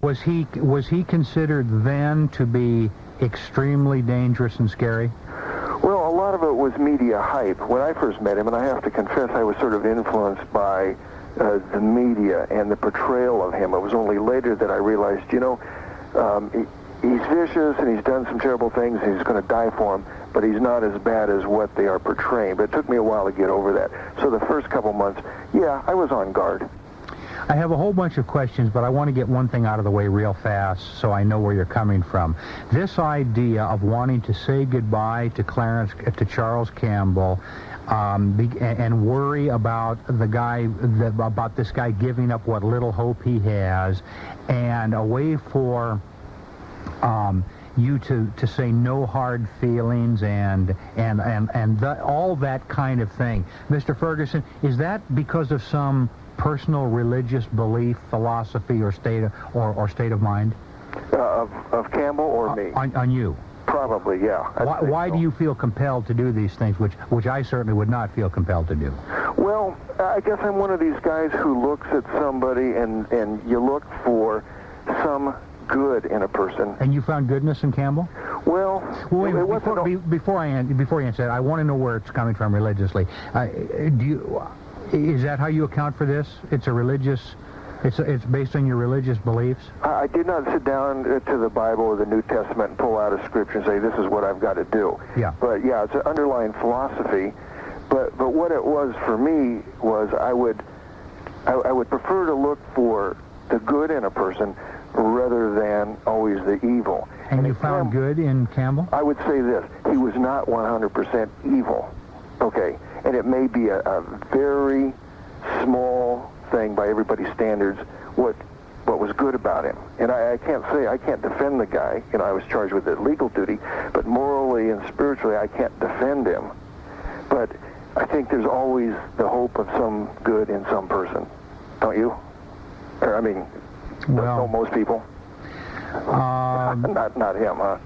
Was he considered then to be extremely dangerous and scary? Well, a lot of it was media hype. When I first met him, and I have to confess I was sort of influenced by the media and the portrayal of him. It was only later that I realized, he's vicious and he's done some terrible things and he's going to die for them, but he's not as bad as what they are portraying. But it took me a while to get over that. So the first couple months, yeah, I was on guard. I have a whole bunch of questions, but I want to get one thing out of the way real fast so I know where you're coming from. This idea of wanting to say goodbye to Charles Campbell, and worry about about this guy giving up what little hope he has, and a way for you to say no hard feelings and all that kind of thing. Mr. Ferguson, is that because of some personal religious belief, philosophy, or state of mind? Of Campbell or me? On you. Probably, yeah. Why do you feel compelled to do these things, which I certainly would not feel compelled to do? Well, I guess I'm one of these guys who looks at somebody and you look for some good in a person. And you found goodness in Campbell? Well, wait, before you answer that, I want to know where it's coming from religiously. Is that how you account for this? It's a religious... It's based on your religious beliefs? I did not sit down to the Bible or the New Testament and pull out a scripture and say, this is what I've got to do. Yeah. But yeah, it's an underlying philosophy. But what it was for me was I would prefer to look for the good in a person rather than always the evil. And you found good in Campbell? I would say this. He was not 100% evil. Okay. And it may be a very small thing by everybody's standards what was good about him. And I can't defend the guy. I was charged with a legal duty, but morally and spiritually I can't defend him. But I think there's always the hope of some good in some person. Don't you? Or, I mean, don't most people? Not him, huh?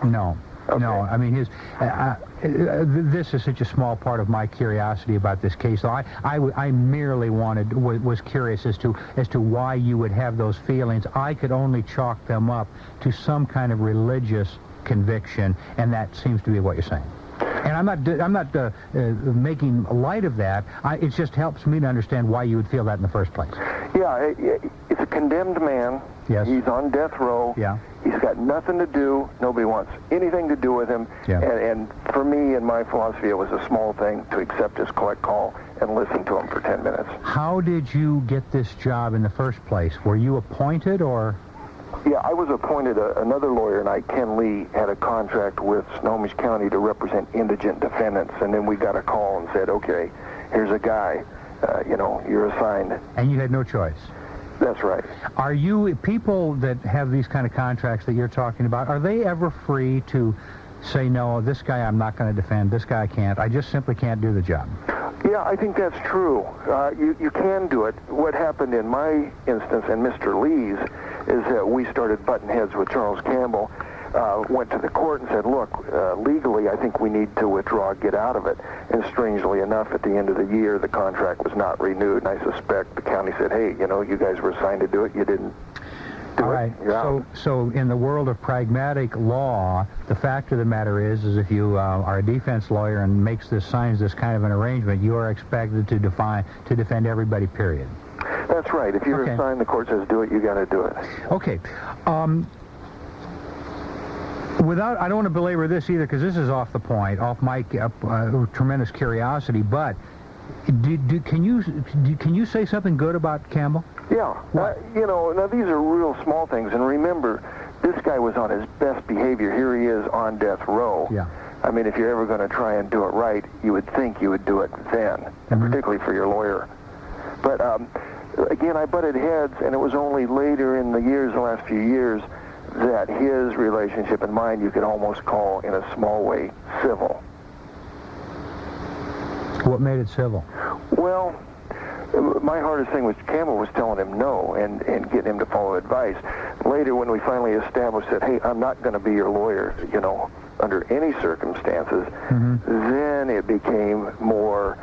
No. Okay. No, I mean, this is such a small part of my curiosity about this case. So I merely was curious as to why you would have those feelings. I could only chalk them up to some kind of religious conviction, and that seems to be what you're saying. And I'm not making light of that. It just helps me to understand why you would feel that in the first place. Yeah, it's a condemned man. Yes. He's on death row. Yeah. He's got nothing to do. Nobody wants anything to do with him. Yeah. And for me, in my philosophy, it was a small thing to accept his collect call and listen to him for 10 minutes. How did you get this job in the first place? Were you appointed or... Yeah, I was appointed. Another lawyer and I, Ken Lee, had a contract with Snohomish County to represent indigent defendants, and then we got a call and said, okay, here's a guy, you're assigned. And you had no choice? That's right. Are you, people that have these kind of contracts that you're talking about, are they ever free to say, no, this guy I'm not going to defend, this guy I can't, I just simply can't do the job? Yeah, I think that's true. You can do it. What happened in my instance and Mr. Lee's is that we started butting heads with Charles Campbell, went to the court and said, look, legally I think we need to withdraw, get out of it. And strangely enough, at the end of the year, the contract was not renewed, and I suspect the county said, hey, you guys were assigned to do it, you didn't do All it. right. You're out. So in the world of pragmatic law, the fact of the matter is if you are a defense lawyer and signs this kind of an arrangement, you are expected to defend everybody, period. That's right. If you're assigned, the court says do it, you got to do it. Okay. I don't want to belabor this either, because this is off my tremendous curiosity. But can you say something good about Campbell? Yeah. Now these are real small things, and remember, this guy was on his best behavior. Here he is on death row. Yeah. I mean, if you're ever going to try and do it right, you would think you would do it then, and particularly for your lawyer. But again, I butted heads, and it was only later in the last few years, that his relationship and mine you could almost call, in a small way, civil. What made it civil? Well, my hardest thing with Campbell was telling him no and getting him to follow advice. Later, when we finally established that, hey, I'm not going to be your lawyer, under any circumstances, then it became more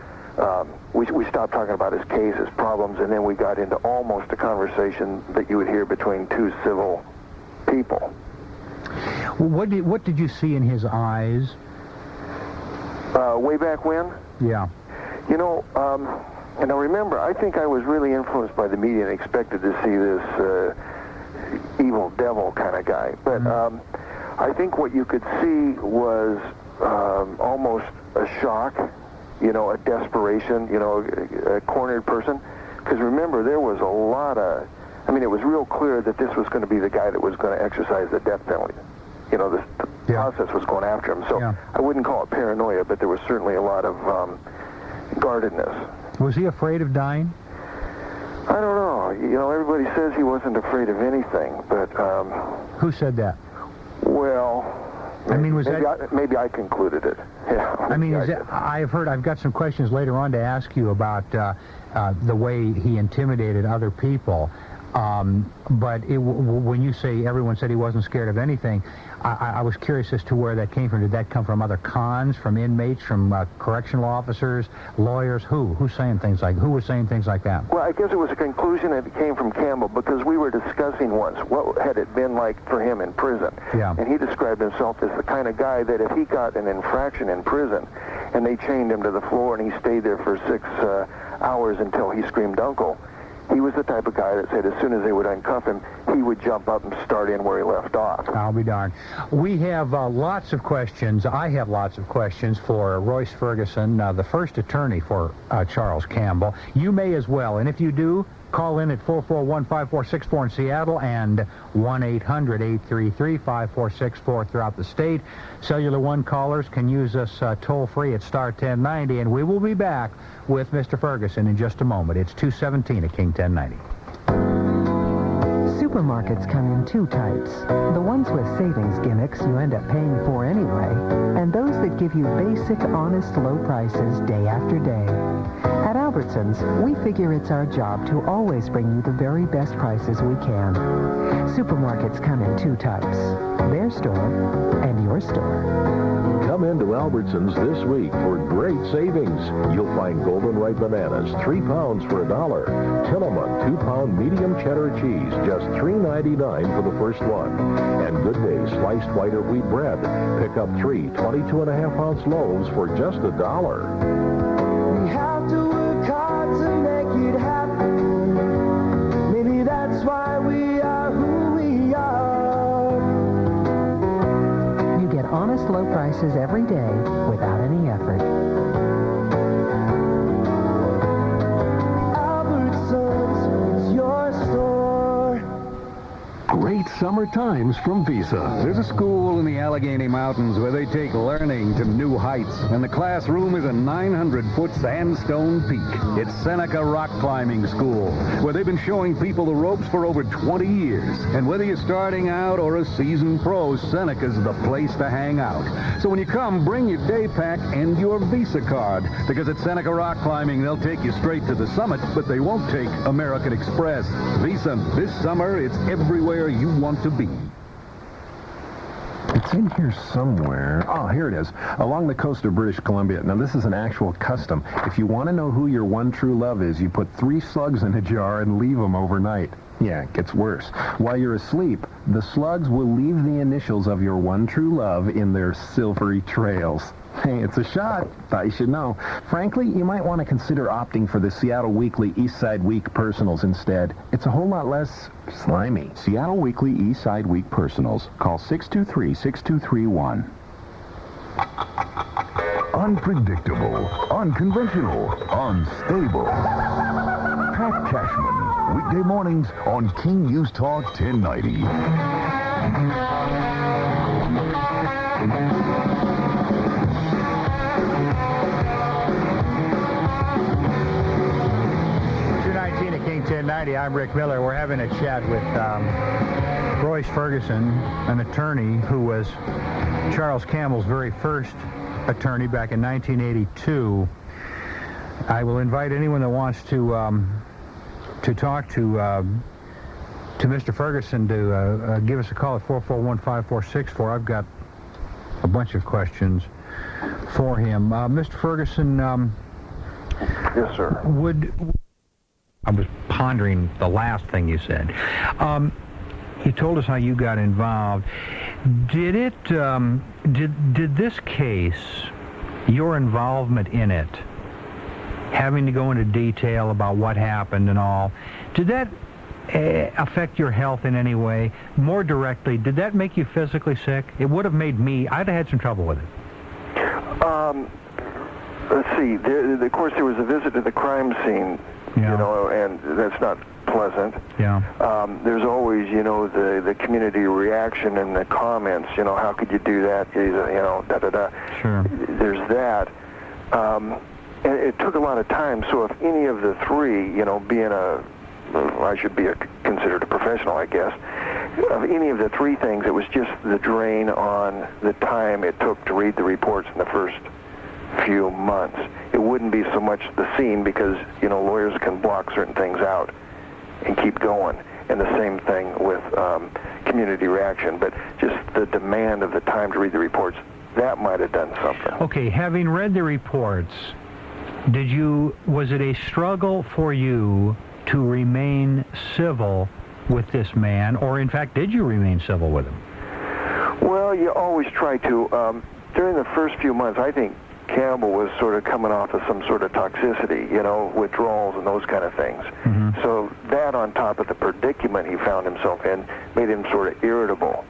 we stopped talking about his case, his problems, and then we got into almost a conversation that you would hear between two civil people. What did you see in his eyes? Way back when? Yeah. You know, and I remember, I think I was really influenced by the media and expected to see this evil devil kind of guy. But I think what you could see was almost a shock, you know, a desperation, you know, a cornered person. Because remember, there was a lot of, I mean, it was real clear that this was going to be the guy that was going to exercise the death penalty. You know, the process was going after him. So I wouldn't call it paranoia, but there was certainly a lot of guardedness. Was he afraid of dying? I don't know. You know, everybody says he wasn't afraid of anything, but... Who said that? Well... I mean, maybe I concluded it. Yeah. I mean, I've got some questions later on to ask you about the way he intimidated other people. But when you say everyone said he wasn't scared of anything, I was curious as to where that came from. Did that come from other cons, from inmates, from correctional officers, lawyers? Who was saying things like that? Well, I guess it was a conclusion that it came from Campbell, because we were discussing once what had it been like for him in prison. Yeah. And he described himself as the kind of guy that if he got an infraction in prison and they chained him to the floor and he stayed there for 6 hours until he screamed uncle, he was the type of guy that said as soon as they would uncuff him, he would jump up and start in where he left off. I'll be darned. We have lots of questions. I have lots of questions for Royce Ferguson, the first attorney for Charles Campbell. You may as well. And if you do, call in at 441-5464 in Seattle and 1-800-833-5464 throughout the state. Cellular One callers can use us toll-free at star 1090, and we will be back with Mr. Ferguson in just a moment. It's 2:17 at King 1090. Supermarkets come in two types. The ones with savings gimmicks you end up paying for anyway, and those that give you basic, honest, low prices day after day. At Albertsons, we figure it's our job to always bring you the very best prices we can. Supermarkets come in two types. Their store and your store. Come into Albertsons this week for great savings. You'll find golden ripe bananas, 3 pounds for $1. Tillamook 2-pound medium cheddar cheese, just $3.99 for the first one. And Good Day sliced white or wheat bread. Pick up 3 22.5-ounce loaves for just $1. We have to work hard to make it happen. Maybe that's why we are who we are. You get honest low prices every day without any effort. Albertsons, it's your store. Great summer times from Visa. There's a school in the Allegheny Mountains where they take learning to new heights, and the classroom is a 900-foot sandstone peak. It's Seneca Rock Climbing School, where they've been showing people the ropes for over 20 years. And whether you're starting out or a seasoned pro, Seneca's the place to hang out. So when you come, bring your day pack and your Visa card, because at Seneca Rock Climbing, they'll take you straight to the summit, but they won't take American Express. Visa, this summer, it's everywhere you want to be. It's in here somewhere. Oh, here it is. Along the coast of British Columbia. Now, this is an actual custom. If you want to know who your one true love is, you put 3 slugs in a jar and leave them overnight. Yeah, it gets worse. While you're asleep, the slugs will leave the initials of your one true love in their silvery trails. Hey, it's a shot. Thought you should know. Frankly, you might want to consider opting for the Seattle Weekly East Side Week Personals instead. It's a whole lot less slimy. Seattle Weekly East Side Week Personals. Call 623-6231. Unpredictable, unconventional, unstable. Pat Cashman, weekday mornings on King News Talk 1090. 1090, I'm Rick Miller. We're having a chat with Royce Ferguson, an attorney who was Charles Campbell's very first attorney back in 1982. I will invite anyone that wants to talk to Mr. Ferguson to give us a call at 441-5464. I've got a bunch of questions for him. Mr. Ferguson, Yes, sir. I was pondering the last thing you said. You told us how you got involved. Did this case, your involvement in it, having to go into detail about what happened and all, did that affect your health in any way? More directly, did that make you physically sick? It would have made me. I'd have had some trouble with it. Let's see. Of course, there was a visit to the crime scene, and that's not pleasant. Yeah. There's always, the community reaction and the comments. How could you do that? Da-da-da. Sure. There's that. And it took a lot of time. So if any of the three, being I should be considered a professional, I guess. Of any of the three things, it was just the drain on the time it took to read the reports in the first few months. It wouldn't be so much the scene because, lawyers can block certain things out and keep going. And the same thing with community reaction. But just the demand of the time to read the reports, that might have done something. Okay, having read the reports, was it a struggle for you to remain civil with this man, or in fact, did you remain civil with him? Well, you always try to. During the first few months, I think Campbell was sort of coming off of some sort of toxicity, withdrawals and those kind of things. Mm-hmm. So that on top of the predicament he found himself in made him sort of irritable.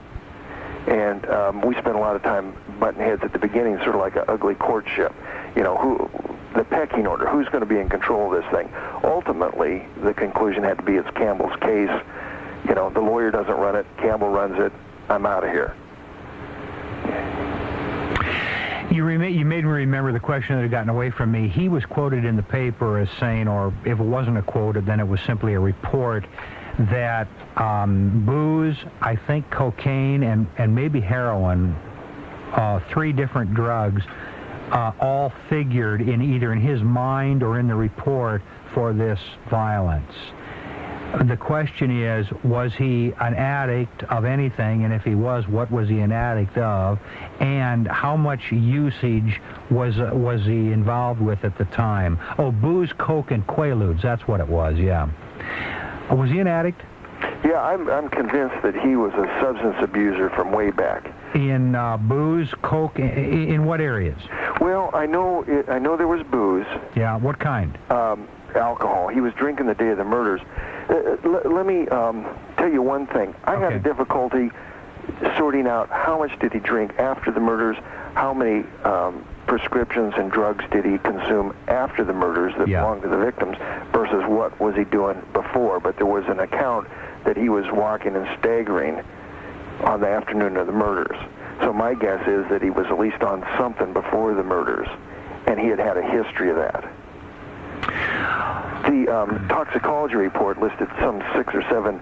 And we spent a lot of time butting heads at the beginning, sort of like an ugly courtship. The pecking order, who's going to be in control of this thing? Ultimately, the conclusion had to be it's Campbell's case. The lawyer doesn't run it, Campbell runs it, I'm out of here. You made me remember the question that had gotten away from me. He was quoted in the paper as saying, or if it wasn't a quote, then it was simply a report, that booze, I think cocaine, and maybe heroin, 3 different drugs, all figured either in his mind or in the report for this violence. The question is, was he an addict of anything? And if he was, what was he an addict of? And how much usage was he involved with at the time? Oh, booze, coke, and Quaaludes. That's what it was, yeah. Was he an addict? Yeah, I'm convinced that he was a substance abuser from way back. In booze, coke, in what areas? Well, I know there was booze. Yeah, what kind? Alcohol. He was drinking the day of the murders. Let me tell you one thing. I had a difficulty sorting out how much did he drink after the murders, how many prescriptions and drugs did he consume after the murders that belonged to the victims versus what was he doing before. But there was an account that he was walking and staggering on the afternoon of the murders. So my guess is that he was at least on something before the murders, and he had had a history of that. The toxicology report listed some 6 or 7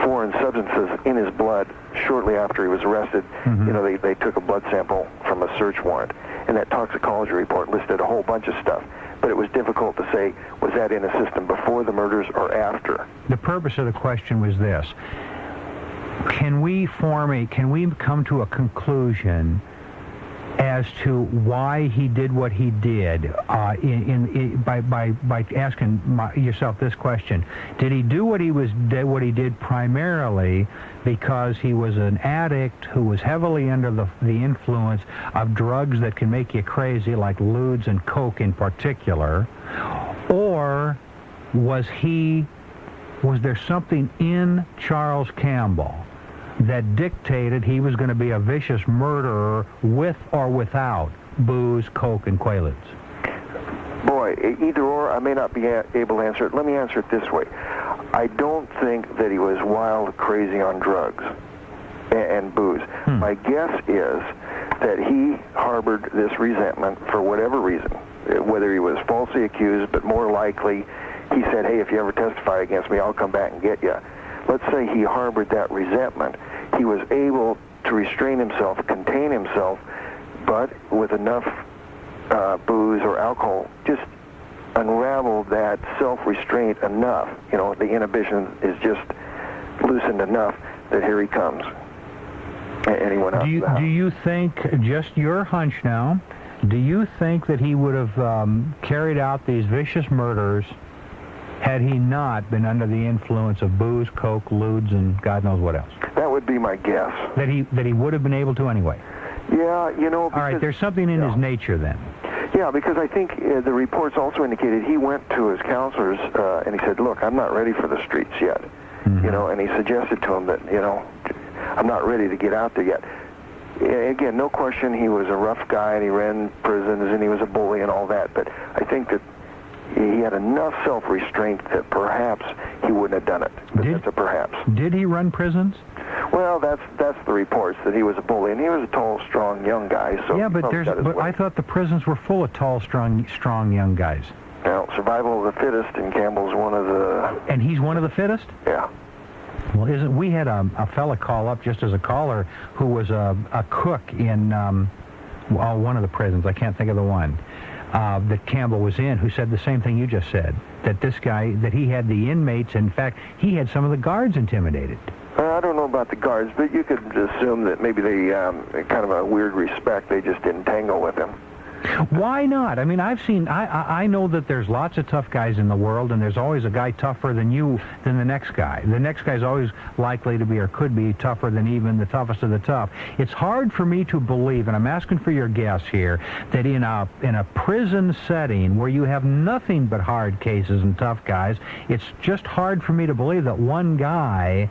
foreign substances in his blood shortly after he was arrested. Mm-hmm. They took a blood sample from a search warrant, and that toxicology report listed a whole bunch of stuff. But it was difficult to say, was that in the system before the murders or after? The purpose of the question was this. Can we come to a conclusion as to why he did what he did by asking yourself this question? Did he do what he did primarily because he was an addict who was heavily under the influence of drugs that can make you crazy, like ludes and coke in particular, or was there something in Charles Campbell that dictated he was going to be a vicious murderer with or without booze, coke, and Quaaludes? Boy, either or, I may not be able to answer it. Let me answer it this way. I don't think that he was wild crazy on drugs and booze. My guess is that he harbored this resentment for whatever reason, whether he was falsely accused, but more likely he said, hey, if you ever testify against me, I'll come back and get you. Let's say he harbored that resentment. He was able to restrain himself, contain himself, but with enough booze or alcohol, just unraveled that self-restraint enough. The inhibition is just loosened enough that here he comes. And he went out. Do you think, just your hunch now, Do you think that he would have carried out these vicious murders had he not been under the influence of booze, coke, lewds, and God knows what else? That would be my guess. That he would have been able to anyway? Yeah, you know... All right, there's something in his nature then. Yeah, because I think the reports also indicated he went to his counselors and he said, look, I'm not ready for the streets yet. You know, and he suggested to him that, you know, I'm not ready to get out there yet. Again, no question he was a rough guy and he ran prisons and he was a bully and all that, but I think that he had enough self-restraint that perhaps he wouldn't have done it. But that's a perhaps. Did he run prisons? Well, that's the reports, that he was a bully, and he was a tall, strong, young guy. So yeah, but I thought the prisons were full of tall, strong young guys. Now, survival of the fittest, and Campbell's one of the... And he's one of the fittest? Yeah. Well, we had a fella call up just as a caller who was a cook in one of the prisons. I can't think of the one that Campbell was in, who said the same thing you just said, that this guy, that he had the inmates, in fact, he had some of the guards intimidated. I don't know about the guards, but you could assume that maybe they, kind of a weird respect, they just didn't tangle with him. Why not? I mean, I know that there's lots of tough guys in the world, and there's always a guy tougher than the next guy. The next guy's always likely to be or could be tougher than even the toughest of the tough. It's hard for me to believe, and I'm asking for your guess here, that in a prison setting where you have nothing but hard cases and tough guys, it's just hard for me to believe that one guy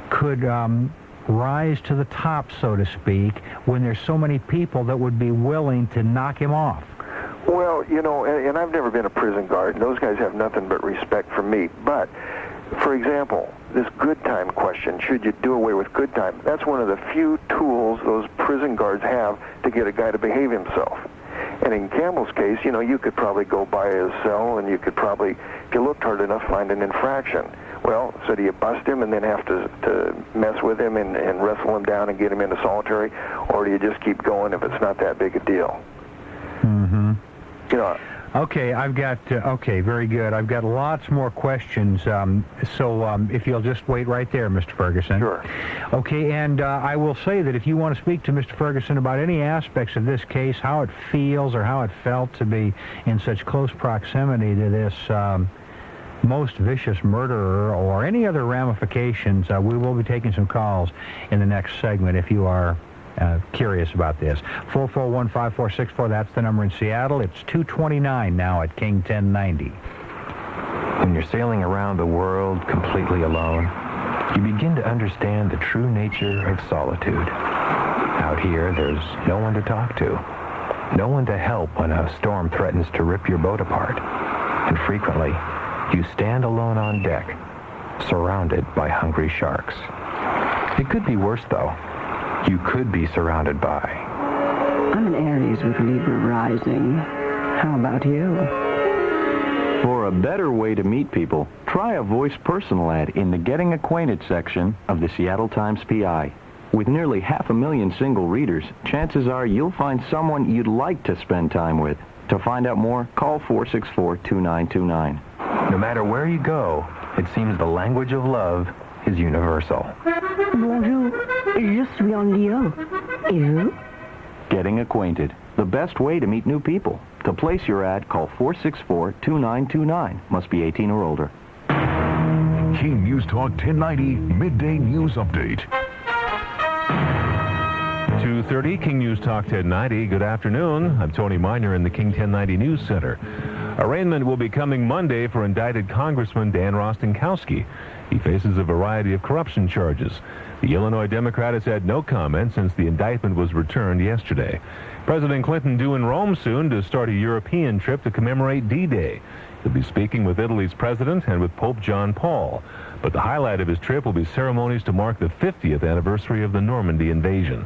could rise to the top, so to speak, when there's so many people that would be willing to knock him off. Well, you know, and I've never been a prison guard, and those guys have nothing but respect for me. But, for example, this good time question, should you do away with good time, that's one of the few tools those prison guards have to get a guy to behave himself. And in Campbell's case, you know, you could probably go by his cell, and you could probably, if you looked hard enough, find an infraction. Well, so do you bust him and then have to mess with him and wrestle him down and get him into solitary, or do you just keep going if it's not that big a deal? Mm-hmm. You know. Okay, okay, very good. I've got lots more questions, so if you'll just wait right there, Mr. Ferguson. Sure. Okay, and I will say that if you want to speak to Mr. Ferguson about any aspects of this case, how it feels or how it felt to be in such close proximity to this most vicious murderer or any other ramifications, we will be taking some calls in the next segment if you are curious about this. 441-5464, that's the number in Seattle. It's 229 now at King 1090. When you're sailing around the world completely alone, you begin to understand the true nature of solitude. Out here, there's no one to talk to, no one to help when a storm threatens to rip your boat apart. And frequently, you stand alone on deck, surrounded by hungry sharks. It could be worse, though. You could be surrounded by... I'm an Aries with Libra rising. How about you? For a better way to meet people, try a voice personal ad in the Getting Acquainted section of the Seattle Times PI. With nearly 500,000 single readers, chances are you'll find someone you'd like to spend time with. To find out more, call 464-2929. No matter where you go, it seems the language of love is universal. Bonjour, je suis en Lyon. Et vous? Getting Acquainted, the best way to meet new people. To place your ad, call 464-2929. Must be 18 or older. King News Talk 1090 Midday News Update. 2:30, King News Talk 1090. Good afternoon. I'm Tony Miner in the King 1090 News Center. Arraignment will be coming Monday for indicted Congressman Dan Rostenkowski. He faces a variety of corruption charges. The Illinois Democrat has had no comment since the indictment was returned yesterday. President Clinton due in Rome soon to start a European trip to commemorate D-Day. He'll be speaking with Italy's president and with Pope John Paul. But the highlight of his trip will be ceremonies to mark the 50th anniversary of the Normandy invasion.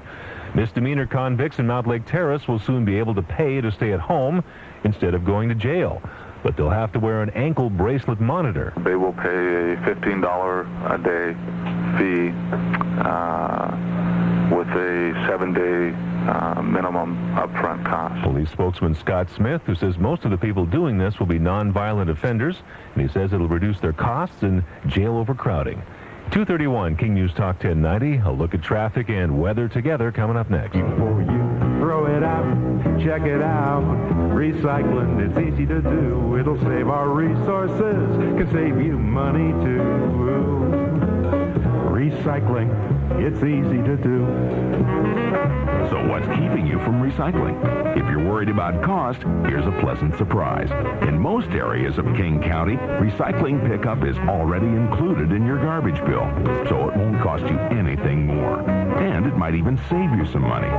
Misdemeanor convicts in Mount Lake Terrace will soon be able to pay to stay at home instead of going to jail. But they'll have to wear an ankle bracelet monitor. They will pay a $15 a day fee with a 7-day minimum upfront cost. Police spokesman Scott Smith, who says most of the people doing this will be nonviolent offenders, and he says it'll reduce their costs and jail overcrowding. 2:31, King News Talk 1090. A look at traffic and weather together coming up next. Before you throw it out, check it out. Recycling, it's easy to do. It'll save our resources, can save you money too. Recycling, it's easy to do. So what's keeping you from recycling? If you're worried about cost, here's a pleasant surprise. In most areas of King County, recycling pickup is already included in your garbage bill, so it won't cost you anything more. And it might even save you some money.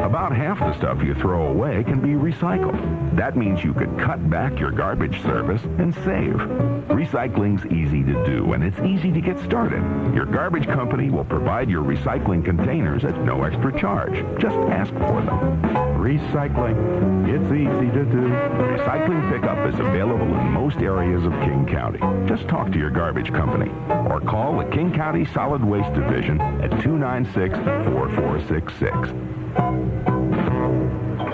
About half the stuff you throw away can be recycled. That means you could cut back your garbage service and save. Recycling's easy to do, and it's easy to get started. Your garbage company will provide your recycling containers at no extra charge. Just ask for them. Recycling, it's easy to do. Recycling pickup is available in most areas of King County. Just talk to your garbage company or call the King County Solid Waste Division at 296-4466.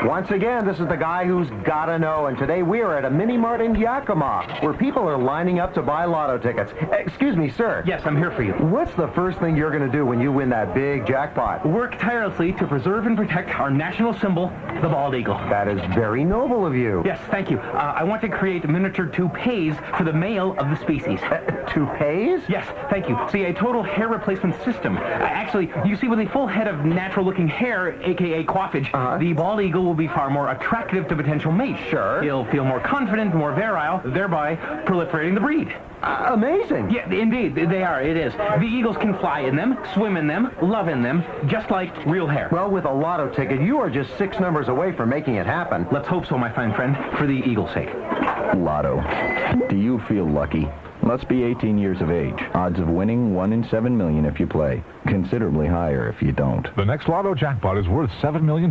Once again, this is the guy who's gotta know, and today we are at a mini-mart in Yakima, where people are lining up to buy lotto tickets. Excuse me, sir. Yes, I'm here for you. What's the first thing you're gonna do when you win that big jackpot? Work tirelessly to preserve and protect our national symbol, the bald eagle. That is very noble of you. Yes, thank you. I want to create miniature toupees for the male of the species. Toupees? Yes, thank you. See, a total hair replacement system. Actually, you see, with a full head of natural-looking hair, a.k.a. coiffage, the bald eagle will be far more attractive to potential mates. Sure. He'll feel more confident, more virile, thereby proliferating the breed. Amazing. Yeah, indeed, they are. It is. The eagles can fly in them, swim in them, love in them, just like real hair. Well, with a lotto ticket, you are just 6 numbers away from making it happen. Let's hope so, my fine friend, for the eagle's sake. Lotto. Do you feel lucky? Must be 18 years of age. Odds of winning 1 in 7 million if you play. Considerably higher if you don't. The next Lotto jackpot is worth $7 million.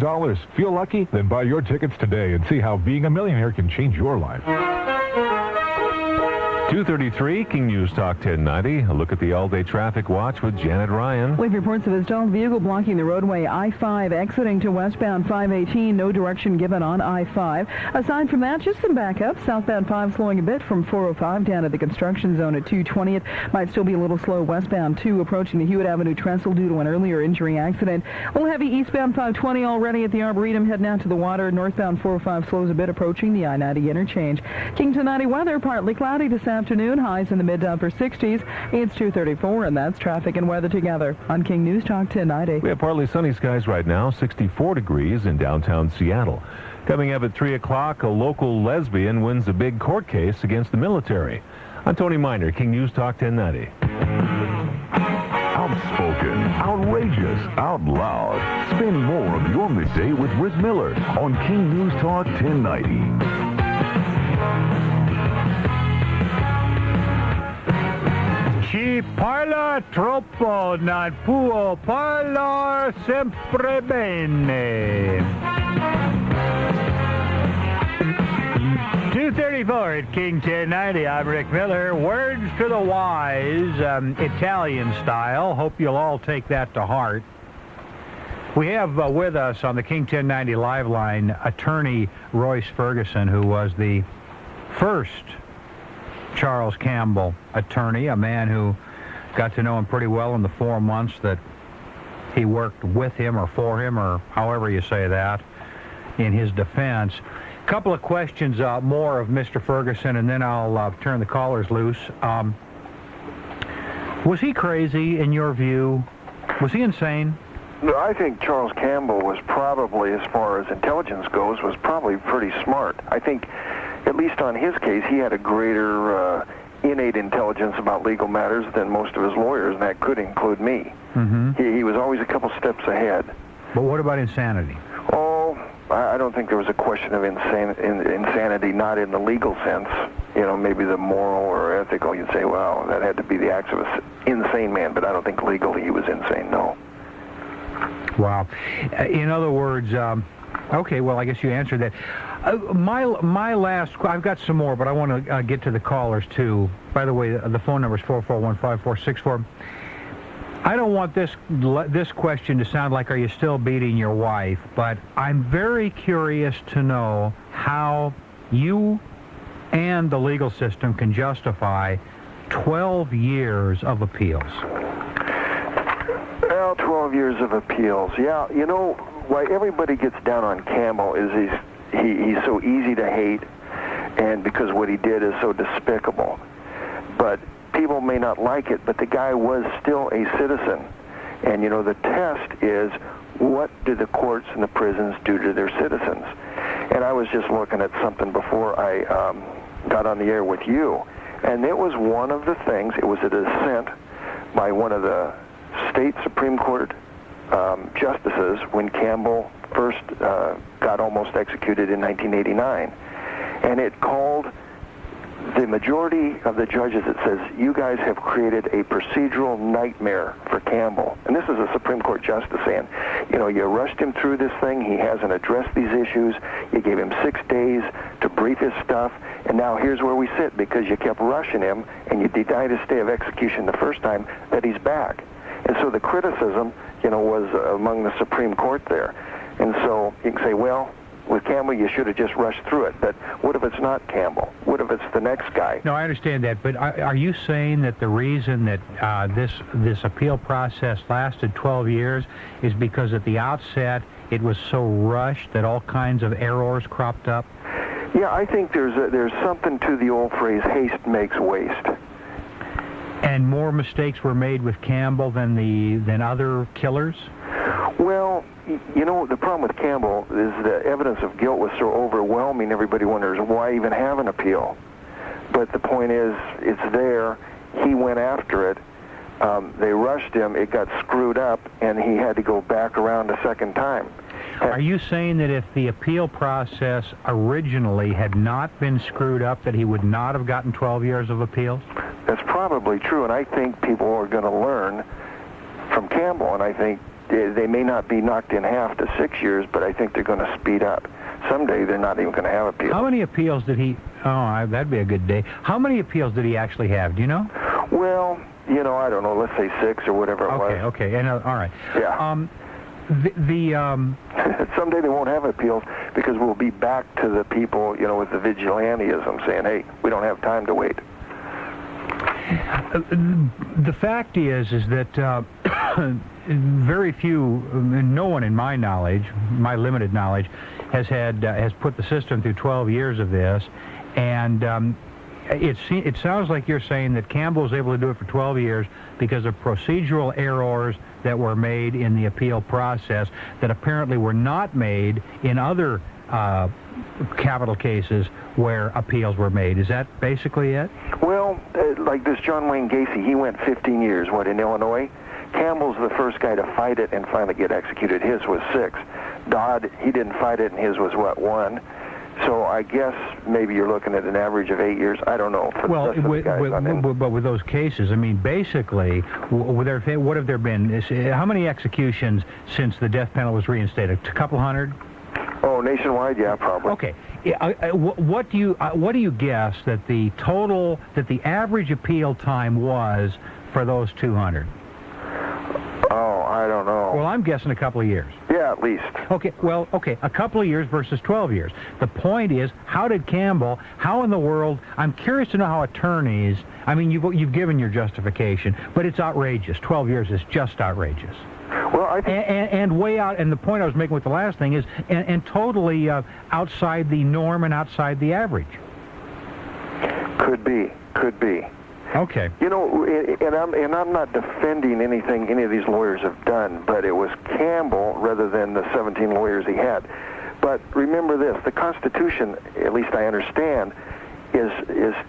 Feel lucky? Then buy your tickets today and see how being a millionaire can change your life. 2:33, King News Talk 1090. A look at the all-day traffic watch with Janet Ryan. With reports of a stalled vehicle blocking the roadway I-5 exiting to westbound 518. No direction given on I-5. Aside from that, just some backup. Southbound 5 slowing a bit from 405 down to the construction zone at 220th. Might still be a little slow westbound 2 approaching the Hewitt Avenue trestle due to an earlier injury accident. A little heavy eastbound 520 already at the Arboretum heading out to the water. Northbound 405 slows a bit approaching the I-90 interchange. King 1090 weather, partly cloudy this afternoon, highs in the mid to upper 60s. It's 2:34, and that's traffic and weather together on King News Talk 1090. We have partly sunny skies right now, 64 degrees in downtown Seattle. Coming up at 3 o'clock, a local lesbian wins a big court case against the military. I'm Tony Miner, King News Talk 1090. Outspoken, outrageous, out loud. Spend more of your midday with Rick Miller on King News Talk 1090. Chi parla troppo non può parlar sempre bene. 2:34 at King 1090. I'm Rick Miller. Words to the wise, Italian style. Hope you'll all take that to heart. We have with us on the King 1090 live line attorney Royce Ferguson, who was the first Charles Campbell attorney, a man who got to know him pretty well in the 4 months that he worked with him or for him, or however you say that, in his defense. A couple of questions more of Mr. Ferguson, and then I'll turn the callers loose. Was he crazy in your view? Was he insane? No, I think Charles Campbell was probably, as far as intelligence goes, was probably pretty smart. I think, at least on his case, he had a greater innate intelligence about legal matters than most of his lawyers, and that could include me. Mm-hmm. He was always a couple steps ahead. But what about insanity? Oh, I don't think there was a question of insanity, not in the legal sense. You know, maybe the moral or ethical, you'd say, well, that had to be the acts of an insane man, but I don't think legally he was insane, no. Wow. In other words, okay, well, I guess you answered that. My last, I've got some more, but I want to get to the callers, too. By the way, the phone number is 441-5464. I don't want this question to sound like, are you still beating your wife? But I'm very curious to know how you and the legal system can justify 12 years of appeals. Well, 12 years of appeals. Yeah, you know, why everybody gets down on Campbell is he's so easy to hate, and because what he did is so despicable. But people may not like it, but the guy was still a citizen. And, the test is, what do the courts and the prisons do to their citizens? And I was just looking at something before I got on the air with you, and it was one of the things, it was a dissent by one of the state Supreme Court justices when Campbell first got almost executed in 1989. And it called the majority of the judges, it says, you guys have created a procedural nightmare for Campbell. And this is a Supreme Court justice saying, you rushed him through this thing. He hasn't addressed these issues. You gave him 6 days to brief his stuff. And now here's where we sit because you kept rushing him and you denied his stay of execution the first time that he's back. And so the criticism, was among the Supreme Court there. And so you can say, well, with Campbell, you should have just rushed through it. But what if it's not Campbell? What if it's the next guy? No, I understand that. But are you saying that the reason that this appeal process lasted 12 years is because at the outset it was so rushed that all kinds of errors cropped up? Yeah, I think there's something to the old phrase, haste makes waste. And more mistakes were made with Campbell than other killers? Well, the problem with Campbell is the evidence of guilt was so overwhelming, everybody wonders why even have an appeal. But the point is, it's there. He went after it. They rushed him. It got screwed up, and he had to go back around a second time. Are you saying that if the appeal process originally had not been screwed up, that he would not have gotten 12 years of appeals? That's probably true, and I think people are going to learn from Campbell, and I think they may not be knocked in half to 6 years, but I think they're going to speed up. Someday they're not even going to have appeals. How many appeals did he... Oh, that'd be a good day. How many appeals did he actually have? Do you know? Well, I don't know. Let's say 6 or whatever it was. Okay. And, all right. Yeah. Someday they won't have appeals because we'll be back to the people, with the vigilantism saying, hey, we don't have time to wait. The fact is that very few, no one in my knowledge, my limited knowledge, has put the system through 12 years of this, and it sounds like you're saying that Campbell was able to do it for 12 years because of procedural errors that were made in the appeal process that apparently were not made in other capital cases where appeals were made. Is that basically it? Well, like this John Wayne Gacy, he went 15 years, in Illinois? Campbell's the first guy to fight it and finally get executed. His was 6. Dodd, he didn't fight it, and his was, 1? So I guess maybe you're looking at an average of 8 years. I don't know. But with those cases, I mean, basically, what have there been? How many executions since the death penalty was reinstated? A couple hundred? Oh, nationwide, yeah, probably. Okay. What do you guess that the average appeal time was for those 200? Oh, I don't know. Well, I'm guessing a couple of years. Yeah, at least. Okay, a couple of years versus 12 years. The point is, how in the world, I'm curious to know how attorneys, I mean, you've given your justification, but it's outrageous. 12 years is just outrageous. Well, I think... And way out, and the point I was making with the last thing is, and totally outside the norm and outside the average. Could be. Okay. And I'm not defending anything any of these lawyers have done, but it was Campbell rather than the 17 lawyers he had. But remember this, the Constitution, at least I understand, is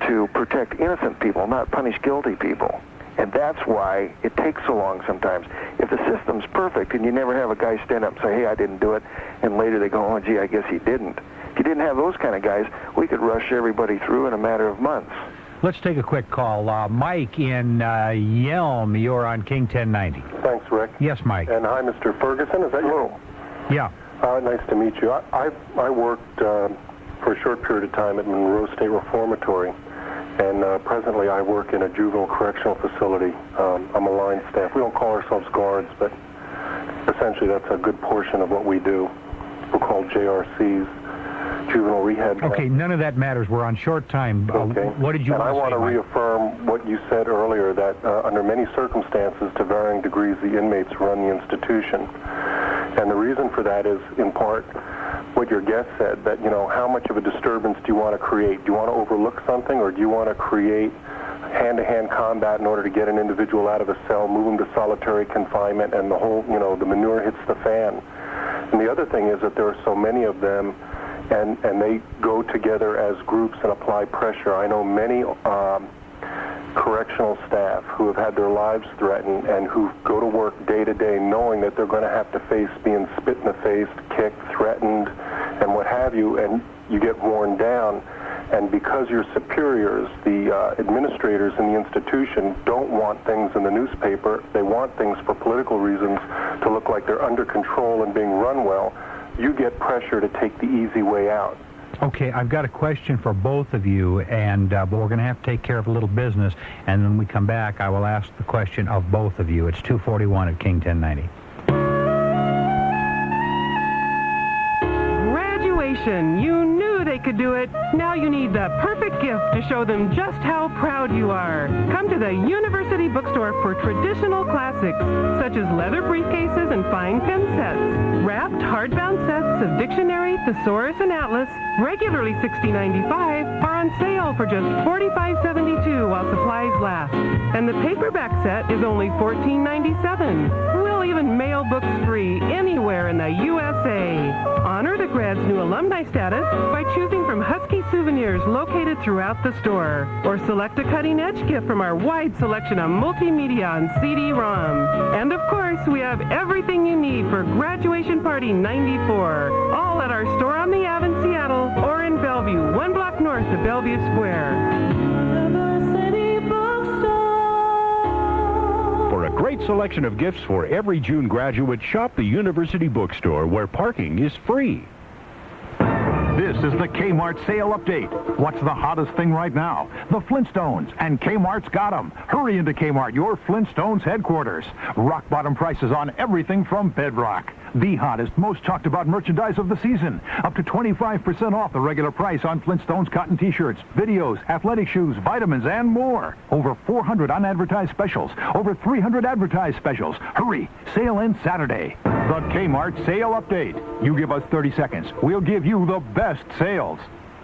to protect innocent people, not punish guilty people. And that's why it takes so long sometimes. If the system's perfect and you never have a guy stand up and say, hey, I didn't do it, and later they go, oh, gee, I guess he didn't. If you didn't have those kind of guys, we could rush everybody through in a matter of months. Let's take a quick call. Mike in Yelm, you're on King 1090. Thanks, Rick. Yes, Mike. And hi, Mr. Ferguson. Is that you? Yeah. Nice to meet you. I worked for a short period of time at Monroe State Reformatory, and presently I work in a juvenile correctional facility. I'm a line staff. We don't call ourselves guards, but essentially that's a good portion of what we do. We're called JRCs. Juvenile rehab. Okay, none of that matters. We're on short time. Okay. What did you want to say, I want to reaffirm what you said earlier, that under many circumstances, to varying degrees, the inmates run the institution. And the reason for that is, in part, what your guest said, that, how much of a disturbance do you want to create? Do you want to overlook something, or do you want to create hand-to-hand combat in order to get an individual out of a cell, move him to solitary confinement, and the whole, the manure hits the fan? And the other thing is that there are so many of them, and they go together as groups and apply pressure. I know many correctional staff who have had their lives threatened and who go to work day to day knowing that they're going to have to face being spit in the face, kicked, threatened, and what have you, and you get worn down. And because your superiors, the administrators in the institution, don't want things in the newspaper, they want things for political reasons to look like they're under control and being run well, you get pressure to take the easy way out. Okay, I've got a question for both of you, and but we're going to have to take care of a little business, and when we come back, I will ask the question of both of you. It's 2:41 at King 1090. Graduation. You knew they could do it. Now you need the perfect gift to show them just how proud you are. Come to the University Bookstore for traditional classics, such as leather briefcases and fine pen sets. Wrapped hardbound sets of dictionary, thesaurus, and atlas, regularly $60.95, are on sale for just $45.72 while supplies last. And the paperback set is only $14.97. We'll even mail books free anywhere in the USA. Honor the grad's new alumni status by choosing from Husky souvenirs located throughout the store, or select a cutting-edge gift from our wide selection of multimedia on CD-ROM. And of course, we have everything you need for Graduation Party 94, all at our store on the Ave in Seattle or in Bellevue, 1 block north of Bellevue Square. For a great selection of gifts for every June graduate, shop the University Bookstore, where parking is free. This is the Kmart sale update. What's the hottest thing right now? The Flintstones, and Kmart's got them. Hurry into Kmart, your Flintstones headquarters. Rock bottom prices on everything from Bedrock. The hottest, most talked about merchandise of the season. Up to 25% off the regular price on Flintstones cotton t-shirts, videos, athletic shoes, vitamins, and more. Over 400 unadvertised specials. Over 300 advertised specials. Hurry, sale ends Saturday. The Kmart sale update. You give us 30 seconds. We'll give you the best sales.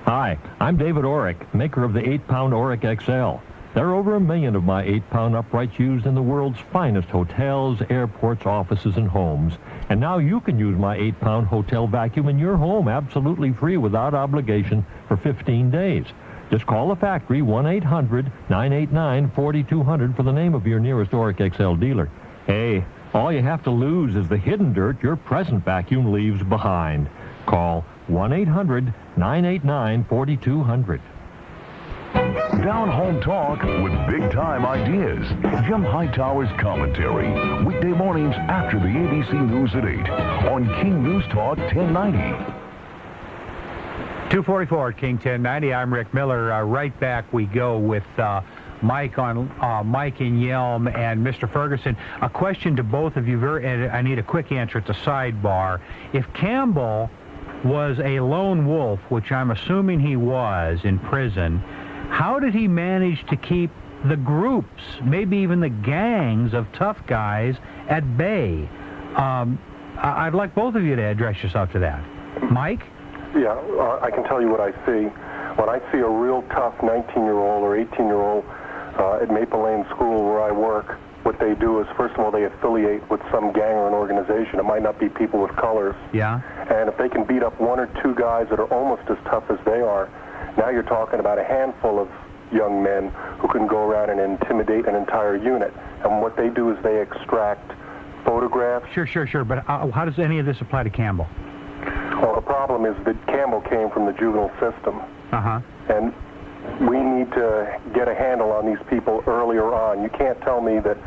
Hi, I'm David Orrick, maker of the 8-pound Orrick XL. There are over 1 million of my 8-pound uprights used in the world's finest hotels, airports, offices, and homes. And now you can use my 8-pound hotel vacuum in your home absolutely free without obligation for 15 days. Just call the factory, 1-800-989-4200 for the name of your nearest Orrick XL dealer. Hey, all you have to lose is the hidden dirt your present vacuum leaves behind. Call 1-800-989-4200. Down Home Talk with big-time ideas. Jim Hightower's commentary. Weekday mornings after the ABC News at 8 on King News Talk 1090. 2:44 at King 1090. I'm Rick Miller. Right back we go with Mike in Yelm and Mr. Ferguson. A question to both of you. And I need a quick answer at the sidebar. If Campbell was a lone wolf, which I'm assuming he was in prison, how did he manage to keep the groups, maybe even the gangs of tough guys, at bay? I'd like both of you to address yourself to that. Mike? Yeah, I can tell you what I see. When I see a real tough 19-year-old or 18-year-old at Maple Lane School where I work, what they do is, first of all, they affiliate with some gang or an organization. It might not be people with colors. Yeah. And if they can beat up 1 or 2 guys that are almost as tough as they are, now you're talking about a handful of young men who can go around and intimidate an entire unit. And what they do is they extract photographs. Sure. But how does any of this apply to Campbell? Well, the problem is that Campbell came from the juvenile system. Uh-huh. And we need to get a handle on these people earlier on. You can't tell me that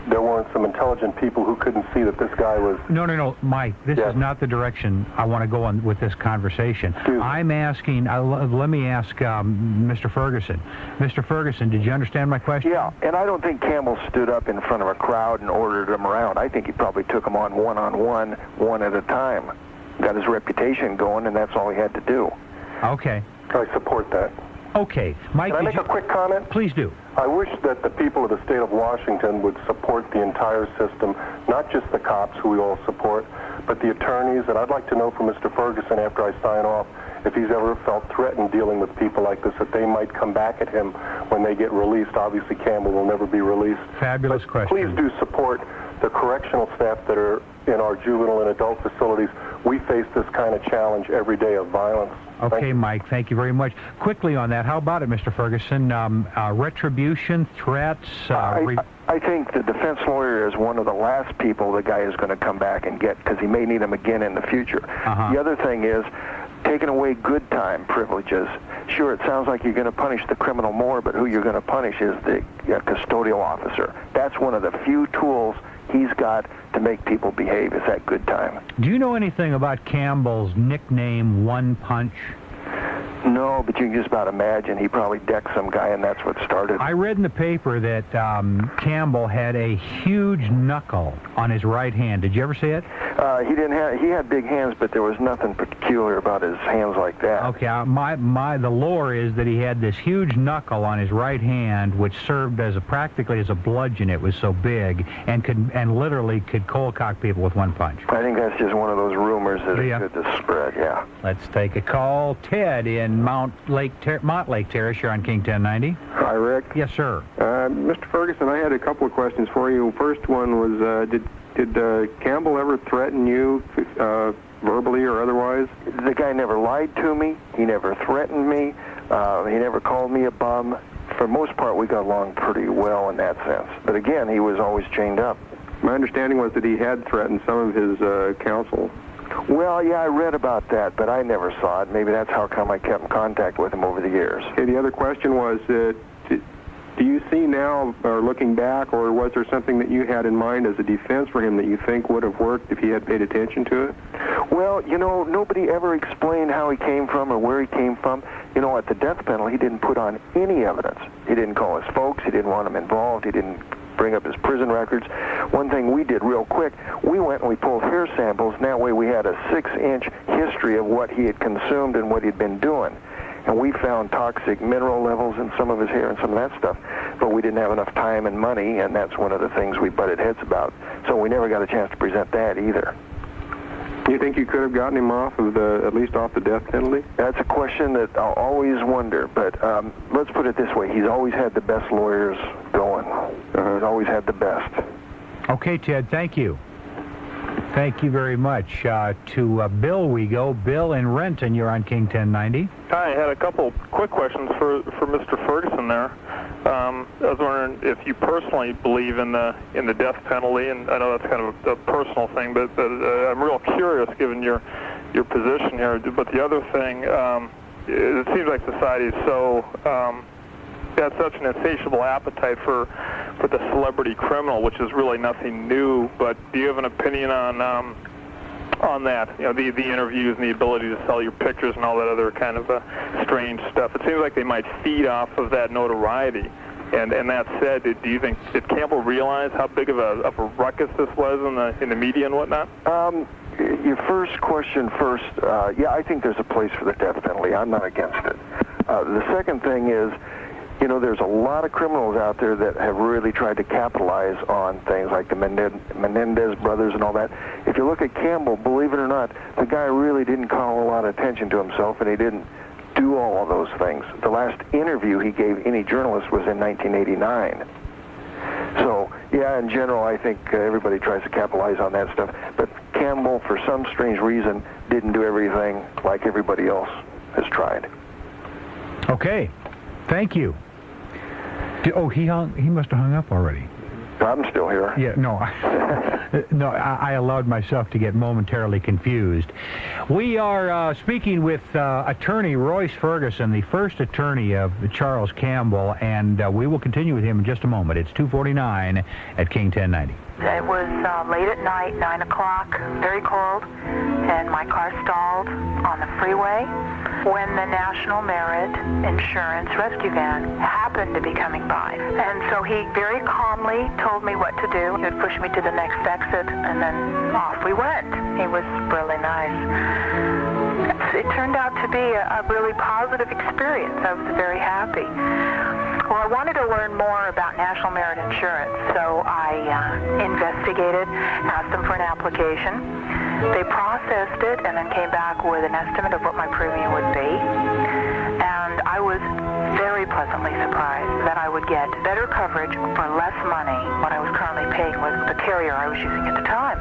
there weren't some intelligent people who couldn't see that this guy was... No, Mike, this is not the direction I want to go on with this conversation. I'm asking, let me ask Mr. Ferguson. Mr. Ferguson, did you understand my question? Yeah, and I don't think Campbell stood up in front of a crowd and ordered them around. I think he probably took them on one-on-one, one at a time. Got his reputation going, and that's all he had to do. Okay. I support that. Okay. Mike, can I make a quick comment? Please do. I wish that the people of the state of Washington would support the entire system, not just the cops, who we all support, but the attorneys. And I'd like to know from Mr. Ferguson, after I sign off, if he's ever felt threatened dealing with people like this, that they might come back at him when they get released. Obviously, Campbell will never be released. Fabulous question. Please do support the correctional staff that are in our juvenile and adult facilities. We face this kind of challenge every day of violence. Okay, Mike, thank you very much. Quickly on that, how about it, Mr. Ferguson? Retribution, threats? I think the defense lawyer is one of the last people the guy is going to come back and get, because he may need them again in the future. The other thing is taking away good time privileges. Sure, it sounds like you're going to punish the criminal more, but who you're going to punish is the custodial officer. That's one of the few tools he's got to make people behave, is that good time. Do you know anything about Campbell's nickname, One Punch? No, but you can just about imagine he probably decked some guy, and that's what started. I read in the paper that Campbell had a huge knuckle on his right hand. Did you ever see it? He had big hands, but there was nothing peculiar about his hands like that. Okay, the lore is that he had this huge knuckle on his right hand, which served as practically as a bludgeon. It was so big, and literally could cold cock people with one punch. I think that's just one of those rumors that are good to spread. Yeah. Let's take a call. Ted in Montlake Terrace. You're on King 1090. Hi, Rick. Yes, sir. Mr. Ferguson, I had a couple of questions for you. First one was, did Campbell ever threaten you verbally or otherwise? The guy never lied to me. He never threatened me. He never called me a bum. For the most part, we got along pretty well in that sense. But again, he was always chained up. My understanding was that he had threatened some of his counsel. Well, yeah, I read about that, but I never saw it. Maybe that's how come I kept in contact with him over the years. Okay, the other question was, do you see now, or looking back, or was there something that you had in mind as a defense for him that you think would have worked if he had paid attention to it? Well, nobody ever explained how he came from or where he came from. At the death penalty, he didn't put on any evidence. He didn't call his folks. He didn't want them involved. He didn't bring up his prison records. One thing we did real quick, we went and we pulled hair samples, and that way we had a 6-inch history of what he had consumed and what he'd been doing. And we found toxic mineral levels in some of his hair and some of that stuff, but we didn't have enough time and money, and that's one of the things we butted heads about. So we never got a chance to present that either. Do you think you could have gotten him off of at least off the death penalty? That's a question that I'll always wonder, but let's put it this way. He's always had the best lawyers going. He's always had the best. Okay, Ted, thank you. Thank you very much. To Bill we go. Bill in Renton, you're on King 1090. Hi, I had a couple quick questions for Mr. Ferguson there. I was wondering if you personally believe in the death penalty, and I know that's kind of a personal thing, but I'm real curious given your position here. But the other thing, it seems like society is so got such an insatiable appetite for the celebrity criminal, which is really nothing new. But do you have an opinion on that? The interviews and the ability to sell your pictures and all that other kind of strange stuff. It seems like they might feed off of that notoriety. And that said, do you think, did Campbell realize how big of a ruckus this was in the media and whatnot? Your first question first, yeah, I think there's a place for the death penalty. I'm not against it. The second thing is, there's a lot of criminals out there that have really tried to capitalize on things like the Menendez brothers and all that. If you look at Campbell, believe it or not, the guy really didn't call a lot of attention to himself, and he didn't do all of those things. The last interview he gave any journalist was in 1989. So, yeah, in general, I think everybody tries to capitalize on that stuff. But Campbell, for some strange reason, didn't do everything like everybody else has tried. Okay. Thank you. Oh, he must have hung up already. I'm still here. Yeah, no. No, I allowed myself to get momentarily confused. We are speaking with attorney Royce Ferguson, the first attorney of Charles Campbell, and we will continue with him in just a moment. It's 2:49 at King 1090. It was late at night, 9 o'clock, very cold, and my car stalled on the freeway when the National Merit Insurance rescue van happened to be coming by. And so he very calmly told me what to do. He would push me to the next exit, and then off we went. He was really nice. it turned out to be a really positive experience. I was very happy. Well, I wanted to learn more about National Merit Insurance, so I investigated, asked them for an application. They processed it and then came back with an estimate of what my premium would be. And I was very pleasantly surprised that I would get better coverage for less money what I was currently paying with the carrier I was using at the time.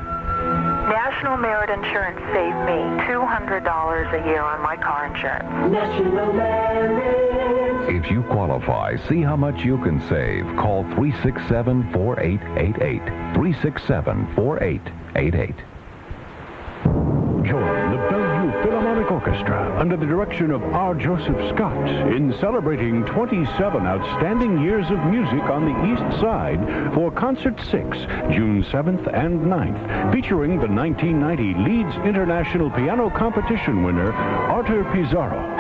National Merit Insurance saved me $200 a year on my car insurance. National Merit. If you qualify, see how much you can save. Call 367-4888. 367-4888. Join the Bellevue Philharmonic Orchestra under the direction of R. Joseph Scott in celebrating 27 outstanding years of music on the East Side for Concert 6, June 7th and 9th, featuring the 1990 Leeds International Piano Competition winner, Arthur Pizarro.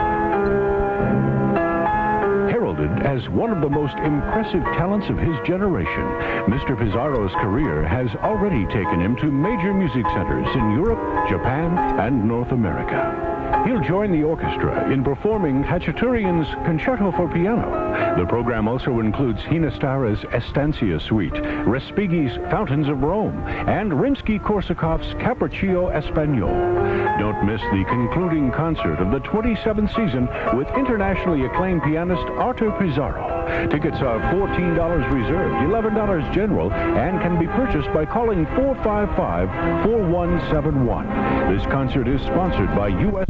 Heralded as one of the most impressive talents of his generation, Mr. Pizarro's career has already taken him to major music centers in Europe, Japan, and North America. He'll join the orchestra in performing Khachaturian's Concerto for Piano. The program also includes Hinastara's Estancia Suite, Respighi's Fountains of Rome, and Rimsky-Korsakov's Capriccio Espagnol. Don't miss the concluding concert of the 27th season with internationally acclaimed pianist Arthur Pizarro. Tickets are $14 reserved, $11 general, and can be purchased by calling 455-4171. This concert is sponsored by U.S.